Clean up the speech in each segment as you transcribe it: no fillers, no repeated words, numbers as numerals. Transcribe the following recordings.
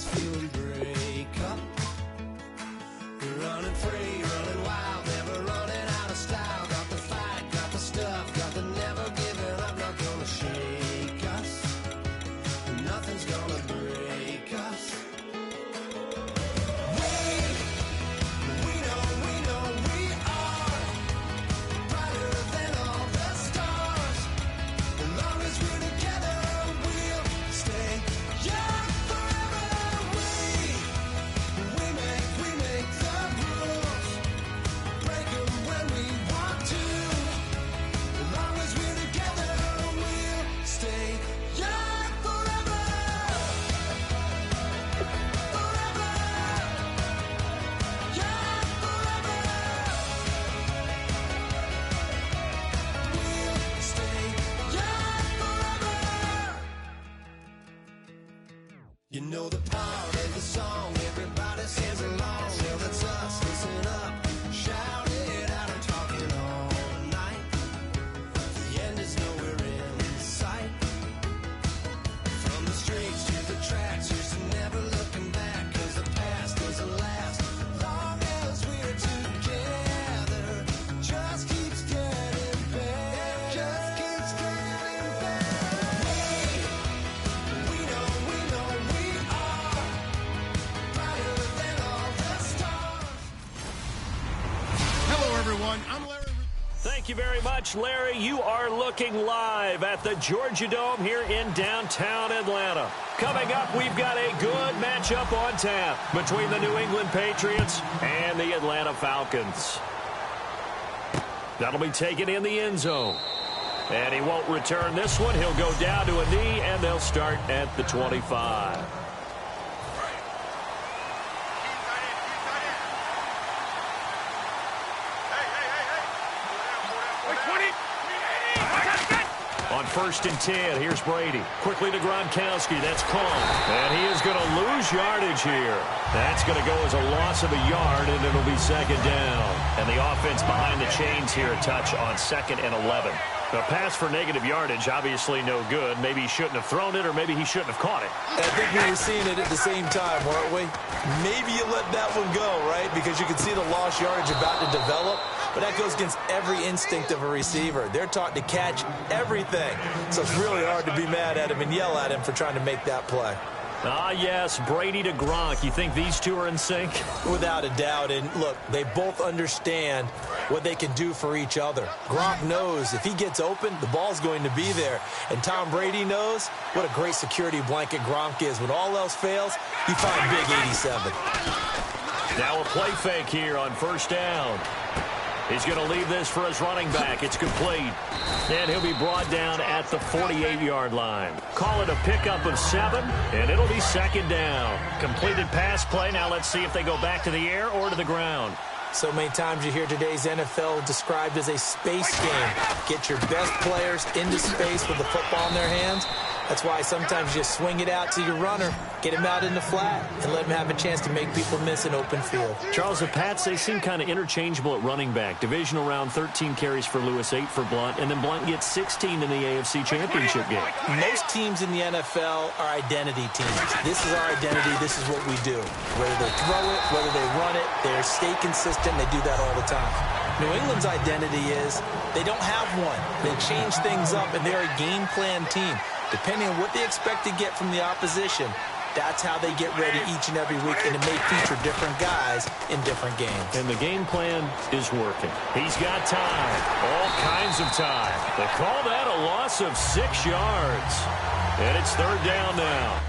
is feeling break up. We're running free, running wild, never running out of style. Got the fight, got the stuff, got the never giving up. Not gonna shake us, nothing's gonna break us. We know we are brighter than all the stars. As long as we're together, we'll stay young forever. We make the rules, break them when we want to. As long as we're together, we'll stay young forever. Forever. Young forever. We'll stay young forever. You know the part of the song, everybody sings along. Well, that's us, listen up, shout it out, I'm talking all night. The end is nowhere in sight. From the streets to the tracks, here's to never looking back, 'cause the past doesn't last. Long as we're together, just keeps getting better. Just keeps getting better. We know we are brighter than all the stars. Hello, everyone. I'm Larry. Thank you very much, Larry. You are looking live at the Georgia Dome here in downtown Atlanta. Coming up, we've got a good matchup on tap between the New England Patriots and the Atlanta Falcons. That'll be taken in the end zone. And he won't return this one. He'll go down to a knee, and they'll start at the 25. On 1st and 10, here's Brady. Quickly to Gronkowski. That's caught. And he is going to lose yardage here. That's going to go as a loss of a yard, and it'll be 2nd down. And the offense behind the chains here a touch on 2nd and 11. A pass for negative yardage, obviously no good. Maybe he shouldn't have thrown it, or maybe he shouldn't have caught it. I think we were seeing it at the same time, weren't we? Maybe you let that one go, right? Because you can see the lost yardage about to develop. But that goes against every instinct of a receiver. They're taught to catch everything. So it's really hard to be mad at him and yell at him for trying to make that play. Ah, yes, Brady to Gronk. You think these two are in sync? Without a doubt. And look, they both understand what they can do for each other. Gronk knows if he gets open, the ball's going to be there. And Tom Brady knows what a great security blanket Gronk is. When all else fails, you find big 87. Now a play fake here on 1st down. He's going to leave this for his running back. It's complete. And he'll be brought down at the 48-yard line. Call it a pickup of 7, and it'll be 2nd down. Completed pass play. Now let's see if they go back to the air or to the ground. So many times you hear today's NFL described as a space game. Get your best players into space with the football in their hands. That's why sometimes you swing it out to your runner, get him out in the flat, and let him have a chance to make people miss an open field. Charles, the Pats, they seem kind of interchangeable at running back. Divisional round, 13 carries for Lewis, 8 for Blunt, and then Blunt gets 16 in the AFC Championship game. Most teams in the NFL are identity teams. This is our identity. This is what we do. Whether they throw it, whether they run it, they stay consistent. They do that all the time. New England's identity is they don't have one. They change things up, and they're a game plan team. Depending on what they expect to get from the opposition, that's how they get ready each and every week, and it may feature different guys in different games. And the game plan is working. He's got time, all kinds of time. They call that a loss of 6 yards. And it's 3rd down now.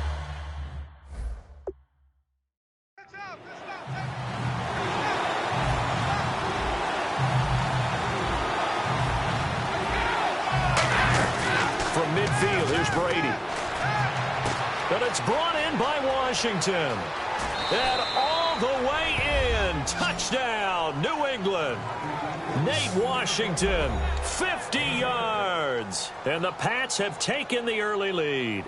From midfield, here's Brady. But it's brought in by Washington. And all the way in and touchdown, New England. Nate Washington, 50 yards. And the Pats have taken the early lead.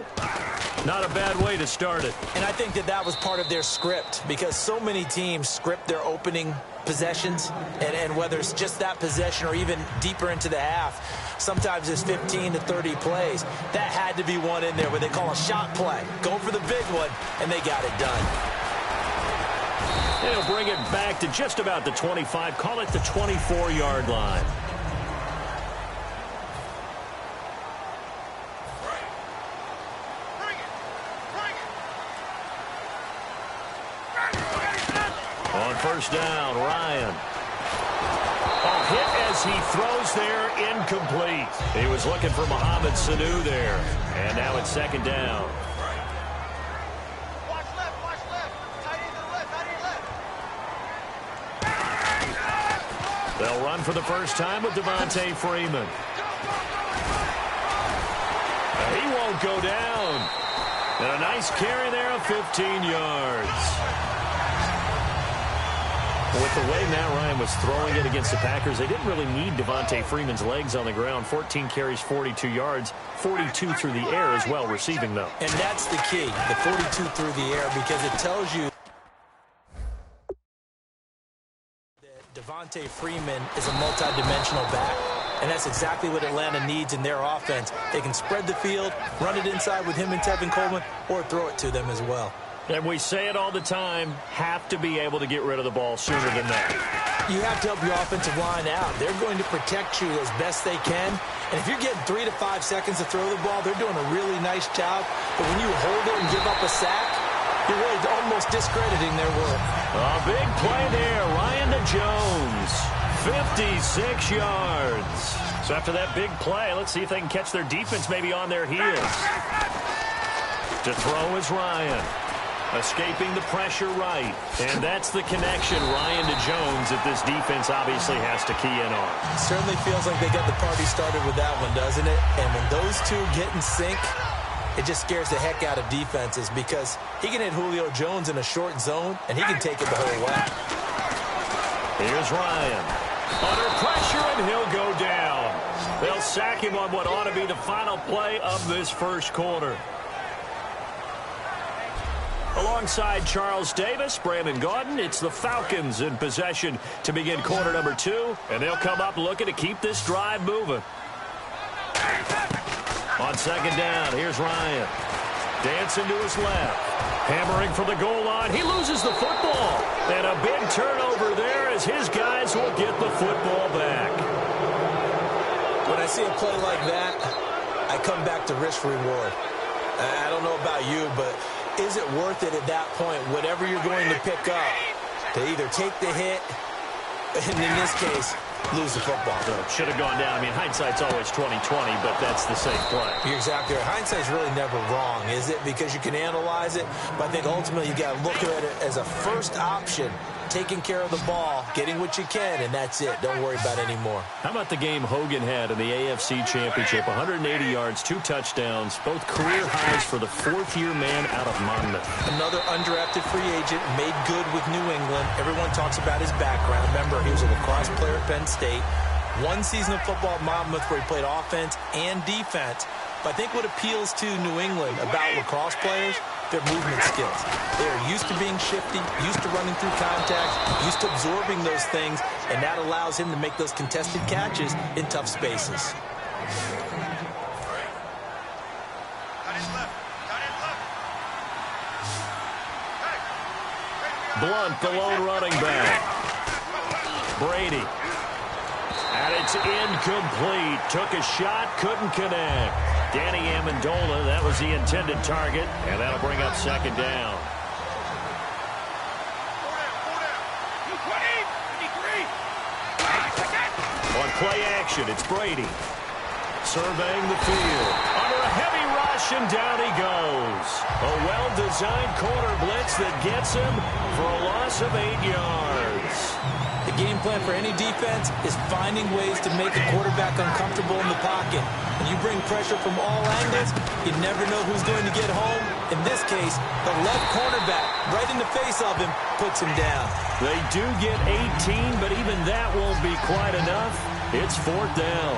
Not a bad way to start it. And I think that was part of their script, because so many teams script their opening possessions, and whether it's just that possession or even deeper into the half, sometimes it's 15 to 30 plays. That had to be one in there where they call a shot play. Go for the big one, and they got it done. They'll bring it back to just about the 25. Call it the 24-yard line. On first down, Ryan. Hit as he throws there, incomplete. He was looking for Mohamed Sanu there. And now it's second down. Watch left, watch left. Tight end to the left, tight end left. They'll run for the first time with Devontae Freeman. He won't go down. And a nice carry there of 15 yards. With the way Matt Ryan was throwing it against the Packers, they didn't really need Devontae Freeman's legs on the ground. 14 carries, 42 yards, 42 through the air as well, receiving though. And that's the key, the 42 through the air, because it tells you that Devontae Freeman is a multi-dimensional back. And that's exactly what Atlanta needs in their offense. They can spread the field, run it inside with him and Tevin Coleman, or throw it to them as well. And we say it all the time, have to be able to get rid of the ball sooner than that. You have to help your offensive line out. They're going to protect you as best they can. And if you're getting 3 to 5 seconds to throw the ball, they're doing a really nice job. But when you hold it and give up a sack, you're really almost discrediting their work. A big play there. Ryan to Jones. 56 yards. So after that big play, let's see if they can catch their defense maybe on their heels. To throw is Ryan. Escaping the pressure right. And that's the connection, Ryan to Jones, that this defense obviously has to key in on. Certainly feels like they got the party started with that one, doesn't it? And when those two get in sync, it just scares the heck out of defenses, because he can hit Julio Jones in a short zone, and he can take it the whole way. Here's Ryan. Under pressure, and he'll go down. They'll sack him on what ought to be the final play of this first quarter. Alongside Charles Davis, Brandon Gaudin, it's the Falcons in possession to begin quarter number 2, and they'll come up looking to keep this drive moving. On second down, here's Ryan. Dancing to his left. Hammering for the goal line. He loses the football. And a big turnover there as his guys will get the football back. When I see a play like that, I come back to risk reward. I don't know about you, but is it worth it at that point, whatever you're going to pick up, to either take the hit, and in this case, lose the football? So it should have gone down. I mean, hindsight's always 20/20, but that's the safe play. You're exactly right. Hindsight's really never wrong, is it? Because you can analyze it, but I think ultimately you got to look at it as a first option, taking care of the ball, getting what you can, and that's it. Don't worry about it anymore. How about the game Hogan had in the AFC Championship? 180 yards, 2 touchdowns, both career highs for the fourth-year man out of Monmouth. Another undrafted free agent, made good with New England. Everyone talks about his background. Remember, he was a lacrosse player at Penn State. 1 season of football at Monmouth where he played offense and defense. But I think what appeals to New England about lacrosse players, their movement skills. They are used to being shifty, used to running through contact, used to absorbing those things, and that allows him to make those contested catches in tough spaces. Blunt, the lone running back. Brady. And it's incomplete. Took a shot, couldn't connect. Danny Amendola, that was the intended target, and that'll bring up second down. On play action, it's Brady. surveying the field. Under a heavy rush, and down he goes. A well-designed corner blitz that gets him for a loss of 8 yards. The game plan for any defense is finding ways to make a quarterback uncomfortable in the pocket. When you bring pressure from all angles, you never know who's going to get home. In this case, the left cornerback, right in the face of him, puts him down. They do get 18, but even that won't be quite enough. It's 4th down.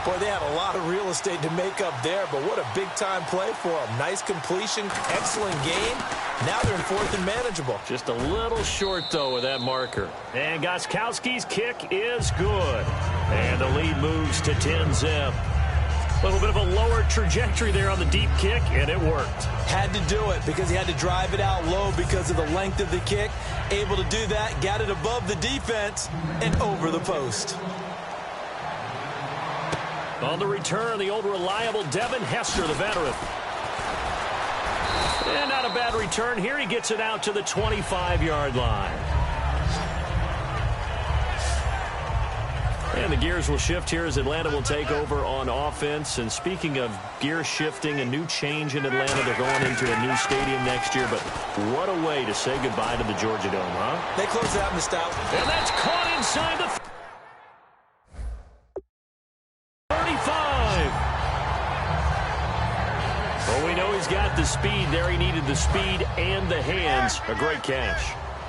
Boy, they had a lot of real estate to make up there, but what a big-time play for them. Nice completion, excellent game. Now they're in 4th and manageable. Just a little short, though, with that marker. And Gostkowski's kick is good. And the lead moves to 10-zip. A little bit of a lower trajectory there on the deep kick, and it worked. Had to do it because he had to drive it out low because of the length of the kick. Able to do that, got it above the defense, and over the post. On the return, the old reliable Devin Hester, the veteran. And not a bad return here. He gets it out to the 25-yard line. And the gears will shift here as Atlanta will take over on offense. And speaking of gear shifting, a new change in Atlanta. They're going into a new stadium next year. But what a way to say goodbye to the Georgia Dome, huh? They close out in the stop. And that's caught inside the 35. Well, we know he's got the speed there. He needed the speed and the hands. A great catch.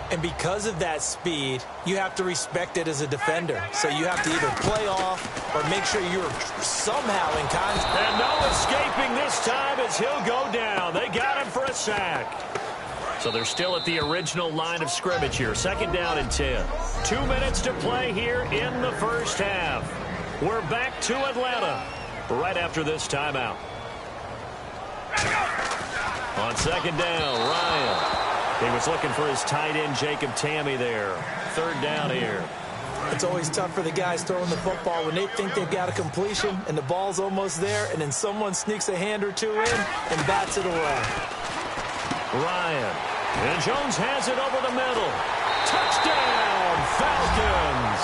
And because of that speed, you have to respect it as a defender. So you have to either play off or make sure you're somehow in contact. And no escaping this time as he'll go down. They got him for a sack. So they're still at the original line of scrimmage here. 2nd down and 10. 2 minutes to play here in the first half. We're back to Atlanta right after this timeout. On 2nd down, Ryan. He was looking for his tight end, Jacob Tamme there. 3rd down here. It's always tough for the guys throwing the football when they think they've got a completion and the ball's almost there, and then someone sneaks a hand or two in and bats it away. Ryan. And Jones has it over the middle. Touchdown, Falcons.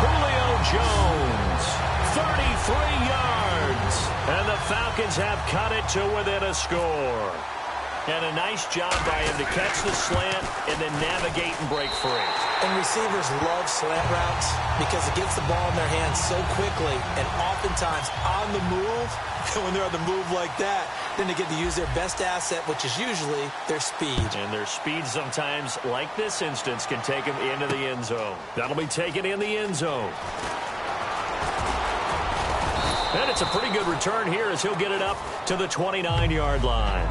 Julio Jones, 33 yards. And the Falcons have cut it to within a score. And a nice job by him to catch the slant and then navigate and break free. And receivers love slant routes because it gets the ball in their hands so quickly and oftentimes on the move. When they're on the move like that, then they get to use their best asset, which is usually their speed. And their speed sometimes, like this instance, can take them into the end zone. That'll be taken in the end zone. And it's a pretty good return here as he'll get it up to the 29-yard line.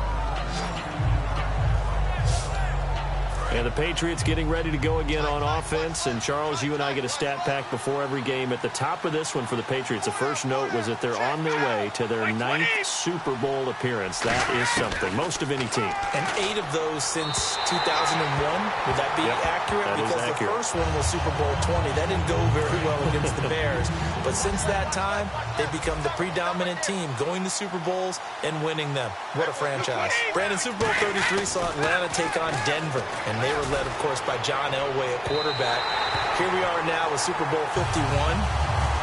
And the Patriots getting ready to go again on offense. And, Charles, you and I get a stat pack before every game. At the top of this one for the Patriots, the first note was that they're on their way to their 9th Super Bowl appearance. That is something. Most of any team. And 8 of those since 2001. Would that be accurate? That because is accurate. The first one was Super Bowl 20. That didn't go very well against the Bears. But since that time, they've become the predominant team, going to Super Bowls and winning them. What a franchise. Brandon, Super Bowl 33 saw Atlanta take on Denver. And they were led, of course, by John Elway at quarterback. Here we are now with Super Bowl 51.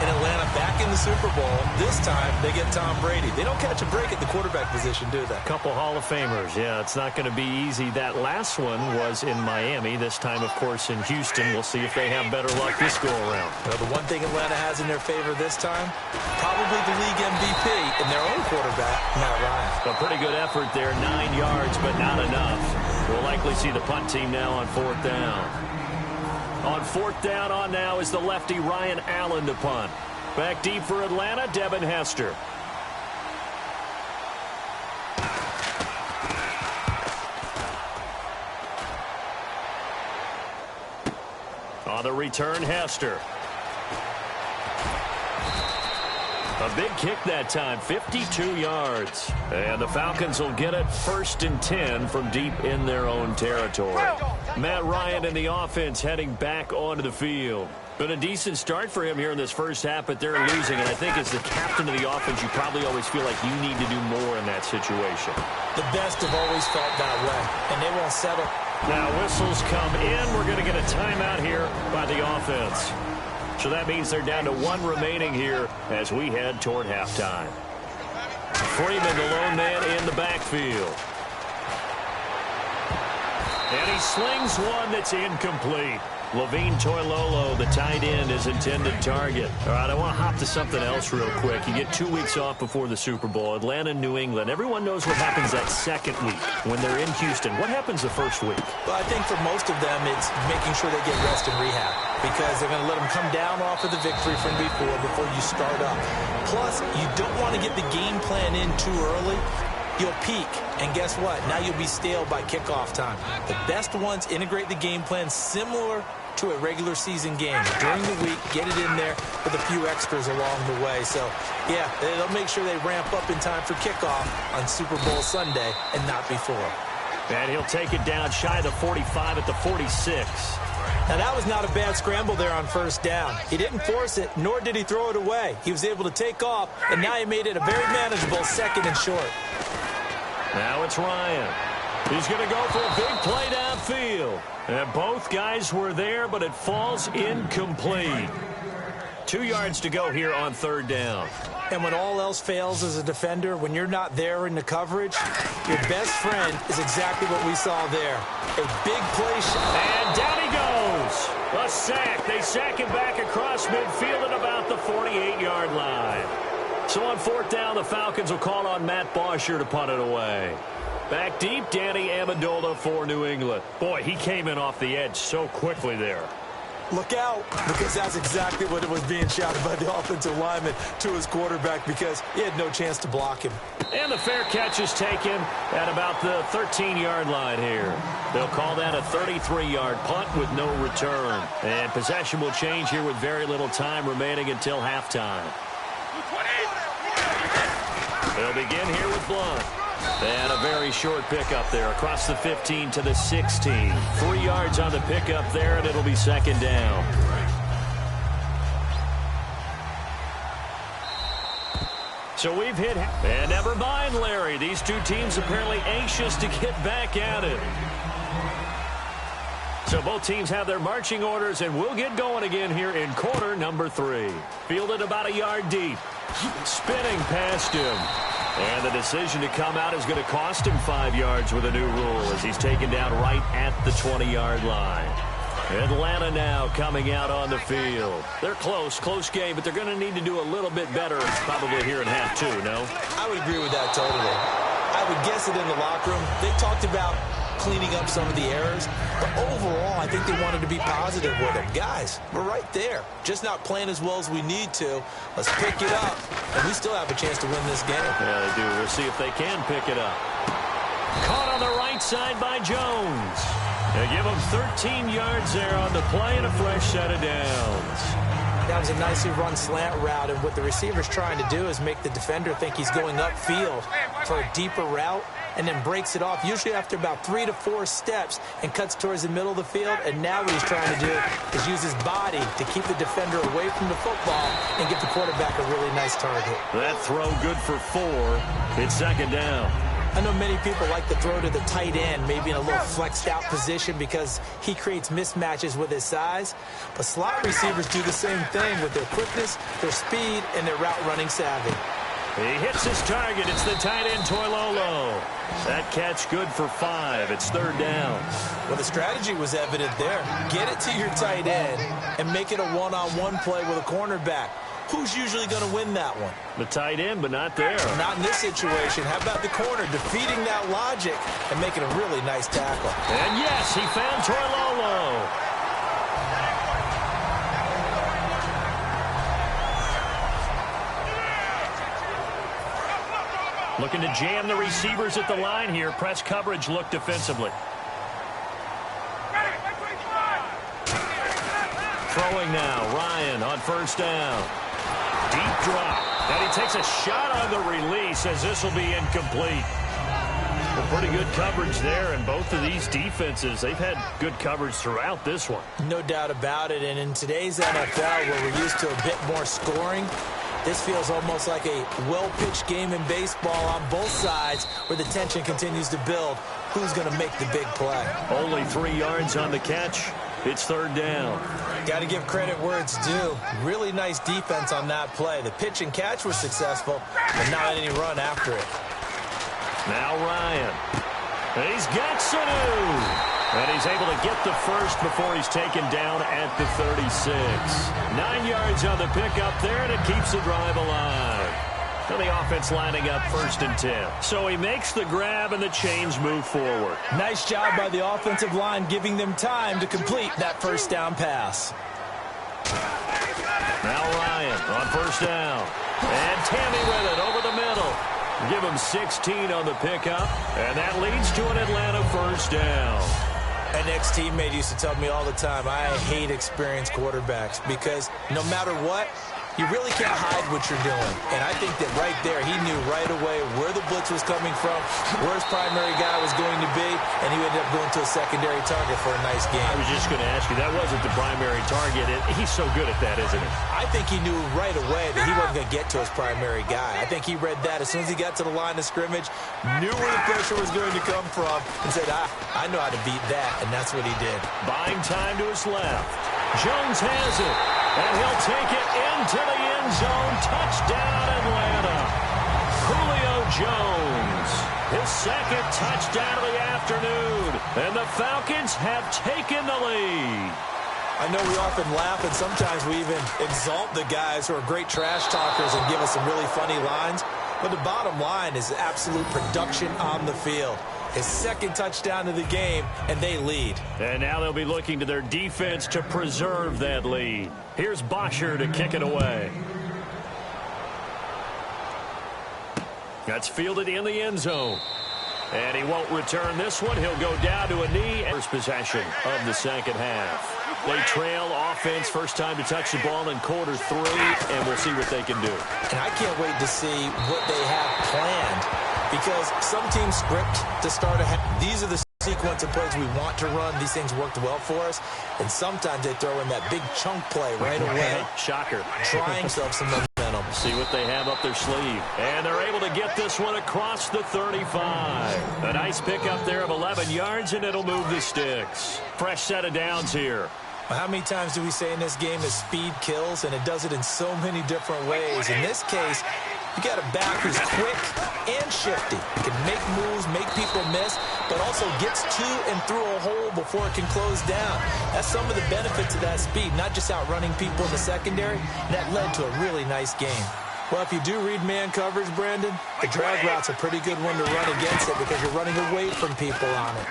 And Atlanta back in the Super Bowl. This time, they get Tom Brady. They don't catch a break at the quarterback position, do they? Couple Hall of Famers. Yeah, it's not going to be easy. That last one was in Miami. This time, of course, in Houston. We'll see if they have better luck this go-around. Well, the one thing Atlanta has in their favor this time, probably the league MVP and their own quarterback, Matt Ryan. A pretty good effort there. 9 yards, but not enough. We'll likely see the punt team now on 4th down. On 4th down on now is the lefty Ryan Allen to punt. Back deep for Atlanta, Devin Hester. On the return, Hester. A big kick that time, 52 yards. And the Falcons will get it 1st and 10 from deep in their own territory. Matt Ryan and the offense heading back onto the field. Been a decent start for him here in this first half, but they're losing. And I think as the captain of the offense, you probably always feel like you need to do more in that situation. The best have always felt that way, and they won't settle. Now whistles come in. We're going to get a timeout here by the offense. So that means they're down to 1 remaining here as we head toward halftime. Freeman, the lone man in the backfield. And he slings one that's incomplete. Levine Toilolo, the tight end, is intended target. All right, I want to hop to something else real quick. You get 2 weeks off before the Super Bowl. Atlanta and New England. Everyone knows what happens that second week when they're in Houston. What happens the first week? Well, I think for most of them, it's making sure they get rest and rehab because they're going to let them come down off of the victory from before you start up. Plus, you don't want to get the game plan in too early. You'll peak, and guess what? Now you'll be stale by kickoff time. The best ones integrate the game plan similar to a regular season game. During the week, get it in there with a few extras along the way. So, yeah, they'll make sure they ramp up in time for kickoff on Super Bowl Sunday and not before. And he'll take it down shy of the 45 at the 46. Now, that was not a bad scramble there on first down. He didn't force it, nor did he throw it away. He was able to take off, and now he made it a very manageable second and short. Now it's Ryan. He's going to go for a big play downfield. And both guys were there, but it falls incomplete. 2 yards to go here on third down. And when all else fails as a defender, when you're not there in the coverage, your best friend is exactly what we saw there. A big play shot. And down he goes. A sack. They sack him back across midfield at about the 48-yard line. So on fourth down, the Falcons will call on Matt Bosher to punt it away. Back deep, Danny Amendola for New England. Boy, he came in off the edge so quickly there. Look out, because that's exactly what it was being shouted by the offensive lineman to his quarterback because he had no chance to block him. And the fair catch is taken at about the 13-yard line here. They'll call that a 33-yard punt with no return. And possession will change here with very little time remaining until halftime. They'll begin here with Blunt. And a very short pickup there across the 15 to the 16. 3 yards on the pickup there, and it'll be second down. So we've hit, and never mind, Larry. These two teams apparently anxious to get back at it. So both teams have their marching orders, and we'll get going again here in quarter number 3. Fielded about a yard deep. Spinning past him. And the decision to come out is going to cost him 5 yards with a new rule as he's taken down right at the 20-yard line. Atlanta now coming out on the field. They're close game, but they're going to need to do a little bit better probably here in half 2, no? I would agree with that totally. I would guess it in the locker room. They talked about cleaning up some of the errors, but overall, I think they wanted to be positive with them. Guys, we're right there. Just not playing as well as we need to. Let's pick it up, and we still have a chance to win this game. Yeah, they do. We'll see if they can pick it up. Caught on the right side by Jones. They give him 13 yards there on the play and a fresh set of downs. That was a nicely run slant route, and what the receiver's trying to do is make the defender think he's going upfield for a deeper route, and then breaks it off, usually after about 3 to 4 steps, and cuts towards the middle of the field. And now what he's trying to do is use his body to keep the defender away from the football and get the quarterback a really nice target. That throw good for 4. It's second down. I know many people like to throw to the tight end, maybe in a little flexed out position because he creates mismatches with his size. But slot receivers do the same thing with their quickness, their speed, and their route running savvy. He hits his target. It's the tight end, Toilolo. That catch good for 5. It's third down. Well, the strategy was evident there. Get it to your tight end and make it a one-on-one play with a cornerback. Who's usually going to win that one? The tight end, but not there. Not in this situation. How about the corner defeating that logic and making a really nice tackle? And yes, he found Toilolo. Looking to jam the receivers at the line here. Press coverage look defensively. Throwing now. Ryan on first down. Deep drop. And he takes a shot on the release as this will be incomplete. Well, pretty good coverage there, and both of these defenses, they've had good coverage throughout this one. No doubt about it, and in today's NFL, where we're used to a bit more scoring, this feels almost like a well-pitched game in baseball on both sides where the tension continues to build. Who's going to make the big play? Only 3 yards on the catch. It's third down. Got to give credit where it's due. Really nice defense on that play. The pitch and catch was successful, but not any run after it. Now Ryan. He's got Sanu. And he's able to get the first before he's taken down at the 36. 9 yards on the pickup there, and it keeps the drive alive. So the offense lining up 1st and 10. So he makes the grab, and the chains move forward. Nice job by the offensive line giving them time to complete that first down pass. Now Ryan on 1st down. And Tammy with it over the middle. Give him 16 on the pickup, and that leads to an Atlanta 1st down. An ex-teammate used to tell me all the time, I hate experienced quarterbacks because no matter what, you really can't hide what you're doing. And I think that right there, he knew right away where the blitz was coming from, where his primary guy was going to be, and he ended up going to a secondary target for a nice game. I was just going to ask you, that wasn't the primary target. He's so good at that, isn't he? I think he knew right away that he wasn't going to get to his primary guy. I think he read that as soon as he got to the line of scrimmage, knew where the pressure was going to come from, and said, I know how to beat that, and that's what he did. Buying time to his left. Jones has it, and he'll take it into the end zone. Touchdown, Atlanta. Julio Jones, his 2nd touchdown of the afternoon, and the Falcons have taken the lead. I know we often laugh, and sometimes we even exalt the guys who are great trash talkers and give us some really funny lines, but the bottom line is absolute production on the field. His 2nd touchdown of the game, and they lead. And now they'll be looking to their defense to preserve that lead. Here's Bosher to kick it away. That's fielded in the end zone. And he won't return this one. He'll go down to a knee. First possession of the 2nd half. They trail offense, first time to touch the ball in quarter 3, and we'll see what they can do. And I can't wait to see what they have planned, because some teams script to start a half. These are the sequence of plays we want to run. These things worked well for us, and sometimes they throw in that big chunk play right away. Shocker. Trying themselves some momentum. See what they have up their sleeve. And they're able to get this one across the 35. A nice pickup there of 11 yards, and it'll move the sticks. Fresh set of downs here. How many times do we say in this game that speed kills, and it does it in so many different ways? In this case, you got a back who's quick and shifty. Can make moves, make people miss, but also gets to and through a hole before it can close down. That's some of the benefits of that speed, not just outrunning people in the secondary. That led to a really nice game. Well, if you do read man coverage, Brandon, the drag route's a pretty good one to run against it because you're running away from people on it.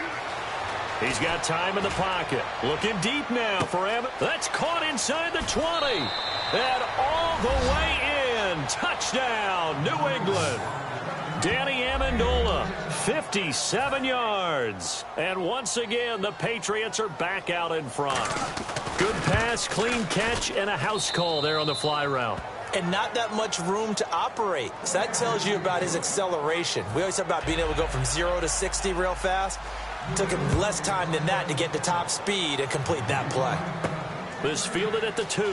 He's got time in the pocket. Looking deep now for him. That's caught inside the 20. And all the way in. Touchdown, New England. Danny Amendola, 57 yards. And once again, the Patriots are back out in front. Good pass, clean catch, and a house call there on the fly route. And not that much room to operate. So that tells you about his acceleration. We always talk about being able to go from 0 to 60 real fast. It took him less time than that to get to top speed and complete that play. This fielded at the 2.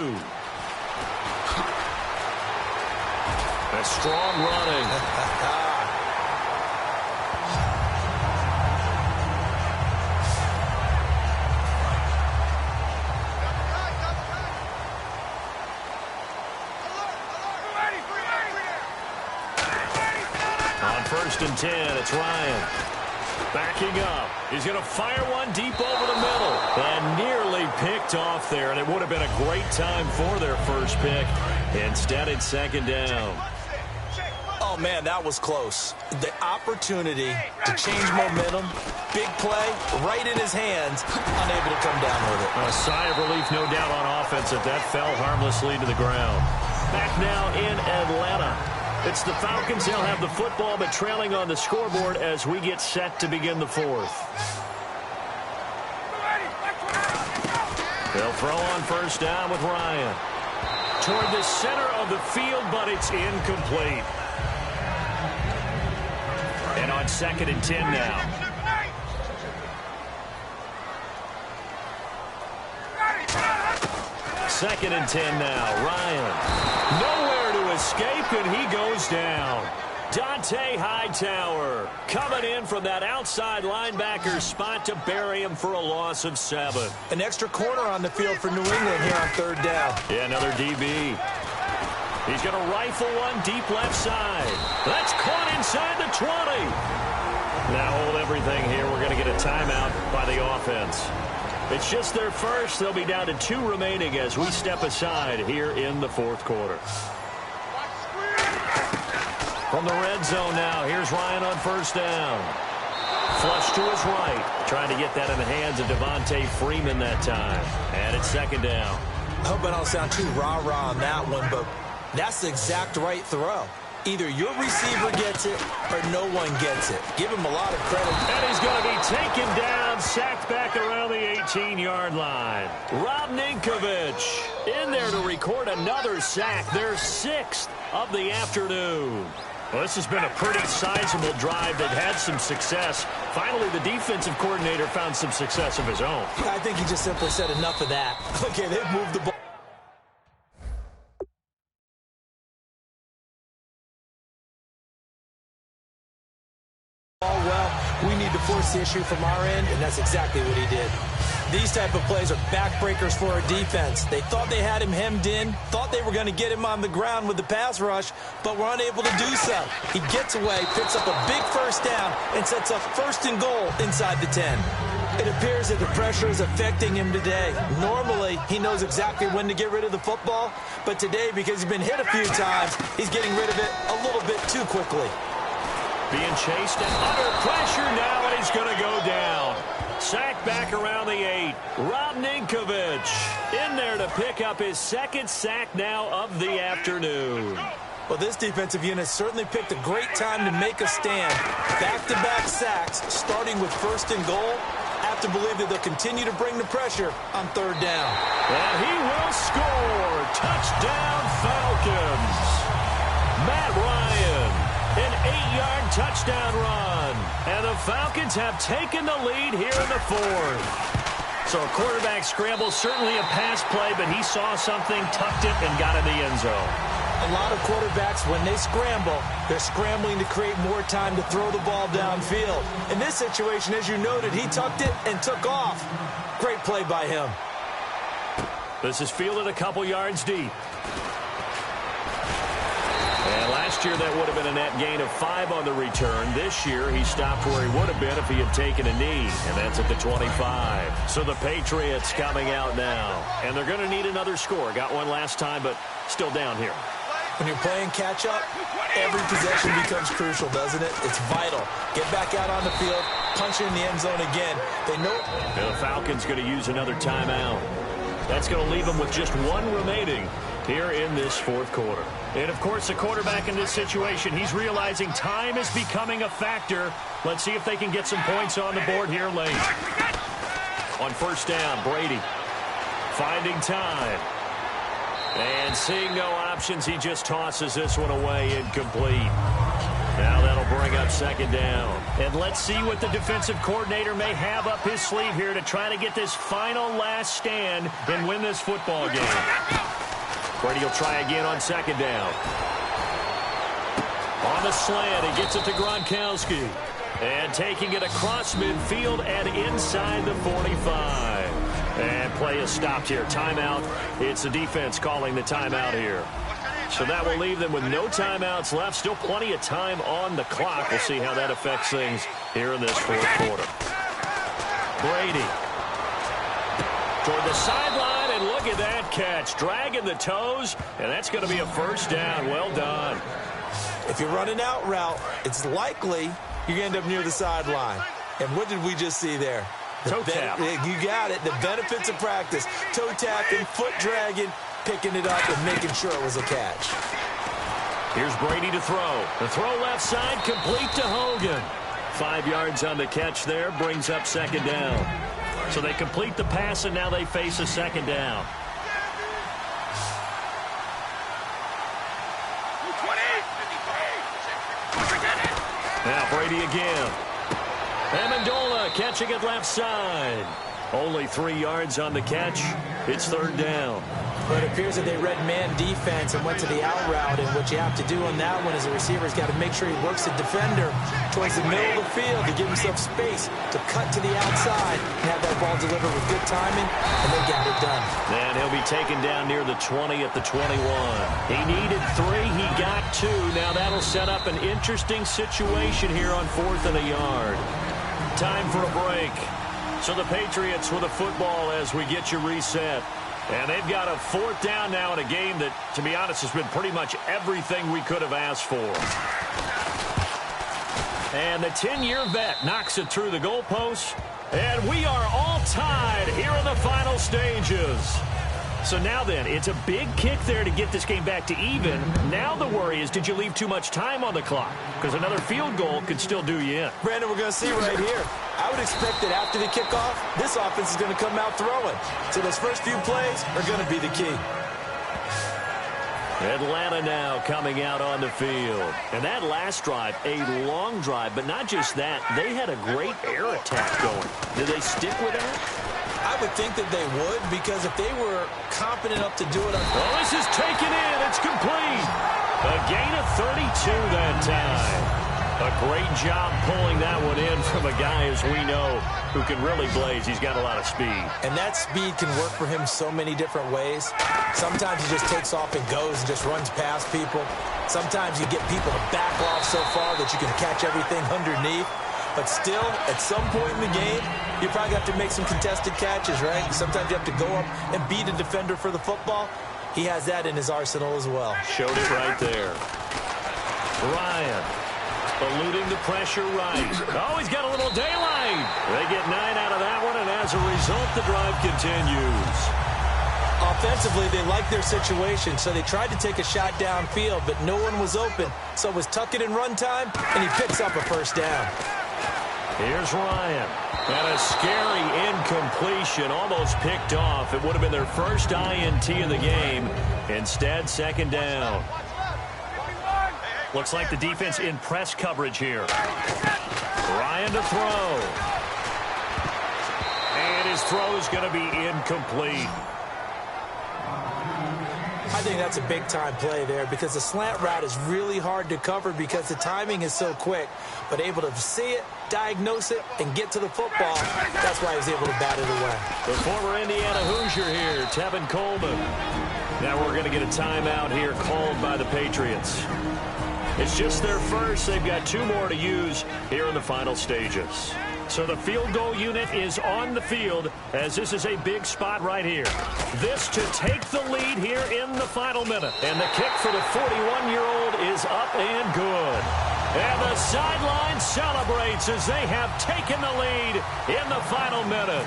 A strong running. On 1st and 10, it's Ryan. Backing up. He's going to fire one deep over the middle. And nearly picked off there. And it would have been a great time for their first pick. Instead, it's 2nd down. Oh, man, that was close. The opportunity to change momentum, big play, right in his hands, unable to come down with it. A sigh of relief, no doubt, on offense if that fell harmlessly to the ground. Back now in Atlanta. It's the Falcons. They'll have the football, but trailing on the scoreboard as we get set to begin the 4th. They'll throw on 1st down with Ryan. Toward the center of the field, but it's incomplete. And on 2nd and 10 now. Second and 10 now. Ryan. Nowhere to escape, and he goes down. Hightower coming in from that outside linebacker spot to bury him for a loss of 7. An extra corner on the field for New England here on 3rd down. Yeah, another DB. He's going to rifle one deep left side. That's caught inside the 20. Now hold everything here. We're going to get a timeout by the offense. It's just their first. They'll be down to 2 remaining as we step aside here in the 4th quarter. From the red zone now, here's Ryan on 1st down. Flush to his right. Trying to get that in the hands of Devontae Freeman that time. And it's 2nd down. I hope I don't sound too rah-rah on that one, but that's the exact right throw. Either your receiver gets it or no one gets it. Give him a lot of credit. And he's going to be taken down, sacked back around the 18-yard line. Rob Ninkovich in there to record another sack. Their 6th of the afternoon. Well, this has been a pretty sizable drive that had some success. Finally, the defensive coordinator found some success of his own. I think he just simply said enough of that. Okay, they've moved the ball. We need to force the issue from our end, and that's exactly what he did. These type of plays are backbreakers for our defense. They thought they had him hemmed in, thought they were going to get him on the ground with the pass rush, but were unable to do so. He gets away, picks up a big 1st down, and sets up 1st and goal inside the 10. It appears that the pressure is affecting him today. Normally, he knows exactly when to get rid of the football, but today, because he's been hit a few times, he's getting rid of it a little bit too quickly. Being chased and under pressure now, and he's going to go down. Sacked back around the 8. Rob Ninkovich in there to pick up his 2nd sack now of the afternoon. Well, this defensive unit certainly picked a great time to make a stand. Back-to-back sacks, starting with 1st and goal. I have to believe that they'll continue to bring the pressure on 3rd down. And he will score. Touchdown, Falcons. Matt Ryan. An 8-yard touchdown run. And the Falcons have taken the lead here in the 4th. So a quarterback scramble, certainly a pass play, but he saw something, tucked it, and got in the end zone. A lot of quarterbacks, when they scramble, they're scrambling to create more time to throw the ball downfield. In this situation, as you noted, he tucked it and took off. Great play by him. This is fielded a couple yards deep. And last year, that would have been a net gain of 5 on the return. This year, he stopped where he would have been if he had taken a knee, and that's at the 25. So the Patriots coming out now, and they're going to need another score. Got one last time, but still down here. When you're playing catch-up, every possession becomes crucial, doesn't it? It's vital. Get back out on the field, punch it in the end zone again. They know. And the Falcons going to use another timeout. That's going to leave them with just 1 remaining here in this 4th quarter. And, of course, the quarterback in this situation, he's realizing time is becoming a factor. Let's see if they can get some points on the board here late. On 1st down, Brady finding time. And seeing no options, he just tosses this one away, incomplete. Now that'll bring up 2nd down. And let's see what the defensive coordinator may have up his sleeve here to try to get this final last stand and win this football game. Brady will try again on 2nd down. On the slant, he gets it to Gronkowski. And taking it across midfield and inside the 45. And play is stopped here. Timeout. It's the defense calling the timeout here. So that will leave them with no timeouts left. Still plenty of time on the clock. We'll see how that affects things here in this 4th quarter. Brady toward the sideline, and look at that catch. Dragging the toes, and that's going to be a 1st down. Well done. If you're running out route, it's likely you're going to end up near the sideline. And what did we just see there? Toe tap. You got it. The benefits of practice. Toe tapping, foot dragging, picking it up, and making sure it was a catch. Here's Brady to throw. The throw left side, complete to Hogan. 5 yards on the catch there, brings up 2nd down. So they complete the pass, and now they face a 2nd down. Now Brady again. Amendola catching it left side. Only 3 yards on the catch. It's 3rd down. But it appears that they read man defense and went to the out route, and what you have to do on that one is the receiver's got to make sure he works the defender towards the middle of the field to give himself space to cut to the outside and have that ball delivered with good timing, and they got it done. And he'll be taken down near the 20 at the 21. He needed 3, he got 2. Now that'll set up an interesting situation here on 4th and a yard. Time for a break. So the Patriots with a football as we get you reset. And they've got a 4th down now in a game that, to be honest, has been pretty much everything we could have asked for. And the 10-year vet knocks it through the goalposts. And we are all tied here in the final stages. So now then, it's a big kick there to get this game back to even. Now the worry is, did you leave too much time on the clock? Because another field goal could still do you in. Brandon, we're going to see right here. I would expect that after the kickoff, this offense is going to come out throwing. So those first few plays are going to be the key. Atlanta now coming out on the field. And that last drive, a long drive, but not just that. They had a great air attack going. Did they stick with that? I would think that they would, because if they were competent enough to do it. Well, this is taken in. It's complete. A gain of 32 that time. A great job pulling that one in from a guy, as we know, who can really blaze. He's got a lot of speed. And that speed can work for him so many different ways. Sometimes he just takes off and goes and just runs past people. Sometimes you get people to back off so far that you can catch everything underneath. But still, at some point in the game, you probably have to make some contested catches, right? Sometimes you have to go up and beat a defender for the football. He has that in his arsenal as well. Showed it right there. Ryan eluding the pressure right. Oh, he's got a little daylight. They get 9 out of that one, and as a result, the drive continues. Offensively, they liked their situation, so they tried to take a shot downfield, but no one was open. So it was tuck it in run time, and he picks up a first down. Here's Ryan. And a scary incompletion, almost picked off. It would have been their first INT of the game. Instead, second down. Looks like the defense in press coverage here. Ryan to throw. And his throw is going to be incomplete. I think that's a big-time play there, because the slant route is really hard to cover because the timing is so quick. But able to see it, diagnose it, and get to the football, that's why he was able to bat it away. The former Indiana Hoosier here, Tevin Coleman. Now we're going to get a timeout here called by the Patriots. It's just their first. They've got 2 more to use here in the final stages. So the field goal unit is on the field, as this is a big spot right here. This to take the lead here in the final minute. And the kick for the 41-year-old is up and good. And the sideline celebrates as they have taken the lead in the final minute.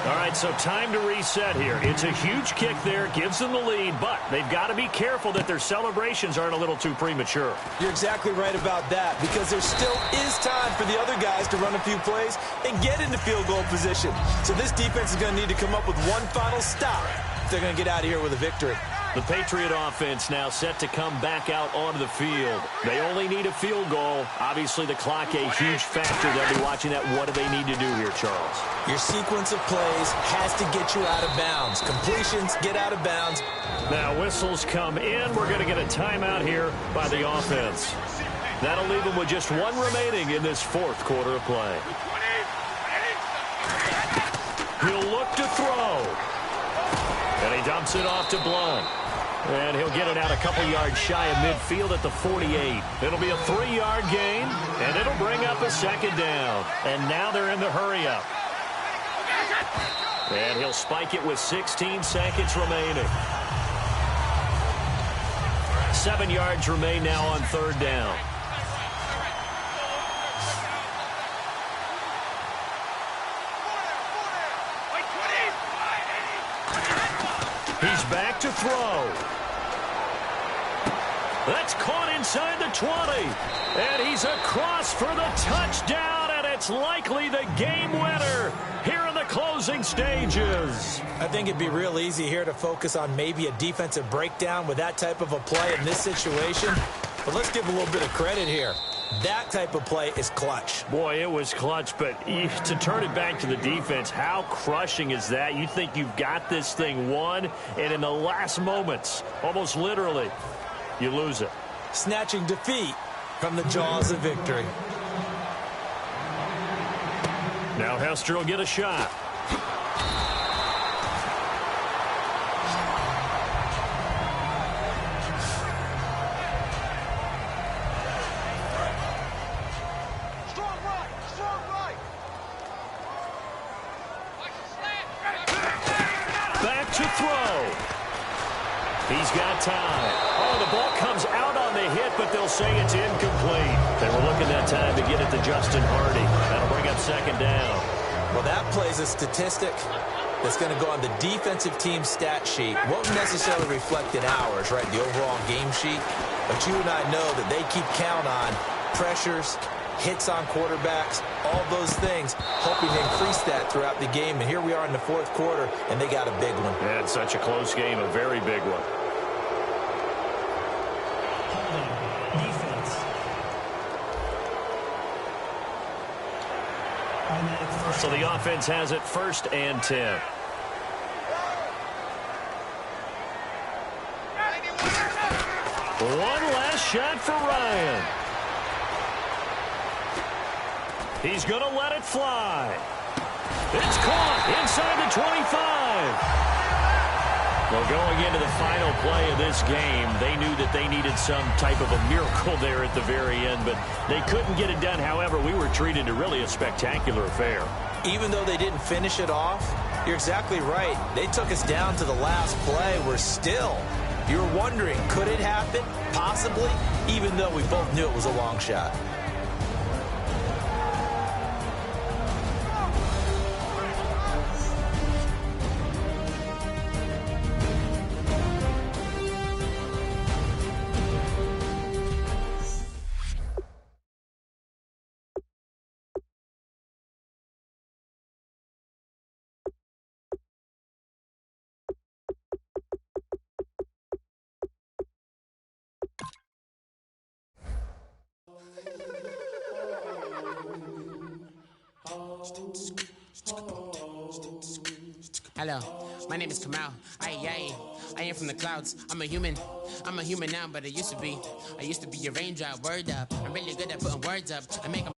All right, so time to reset here. It's a huge kick there, gives them the lead, but they've got to be careful that their celebrations aren't a little too premature. You're exactly right about that, because there still is time for the other guys to run a few plays and get into field goal position. So this defense is going to need to come up with one final stop if they're going to get out of here with a victory. The Patriot offense now set to come back out onto the field. They only need a field goal. Obviously, the clock a huge factor. They'll be watching that. What do they need to do here, Charles? Your sequence of plays has to get you out of bounds. Completions, get out of bounds. Now, whistles come in. We're going to get a timeout here by the offense. That'll leave them with just 1 remaining in this 4th quarter of play. He'll look to throw. And he dumps it off to Blunt. And he'll get it out a couple yards shy of midfield at the 48. It'll be a 3-yard gain, and it'll bring up a second down. And now they're in the hurry-up. And he'll spike it with 16 seconds remaining. 7 yards remain now on 3rd down. He's back to throw. That's caught inside the 20. And he's across for the touchdown, and it's likely the game winner here in the closing stages. I think it'd be real easy here to focus on maybe a defensive breakdown with that type of a play in this situation. But let's give a little bit of credit here. That type of play is clutch. Boy, it was clutch, but to turn it back to the defense, how crushing is that? You think you've got this thing won, and in the last moments, almost literally, you lose it. Snatching defeat from the jaws of victory. Now Hester will get a shot. Back to throw. He's got time. Oh, the ball comes out on the hit, but they'll say it's incomplete. They were looking that time to get it to Justin Hardy. That'll bring up second down. Well, that plays a statistic that's going to go on the defensive team stat sheet. Won't necessarily reflect in ours, right, the overall game sheet. But you and I know that they keep count on pressures, hits on quarterbacks, all those things, hoping to increase that throughout the game. And here we are in the fourth quarter, and they got a big one. Yeah, it's such a close game, a very big one. So the offense has it 1st and 10. One last shot for Ryan. He's going to let it fly. It's caught inside the 25. Well, going into the final play of this game, they knew that they needed some type of a miracle there at the very end, but they couldn't get it done. However, we were treated to really a spectacular affair. Even though they didn't finish it off, you're exactly right. They took us down to the last play. We're still, you're wondering, could it happen? Possibly, even though we both knew it was a long shot. Hello, my name is Kamal. I am from the clouds. I'm a human now, but I used to be a raindrop. Word up, I'm really good at putting words up. I make them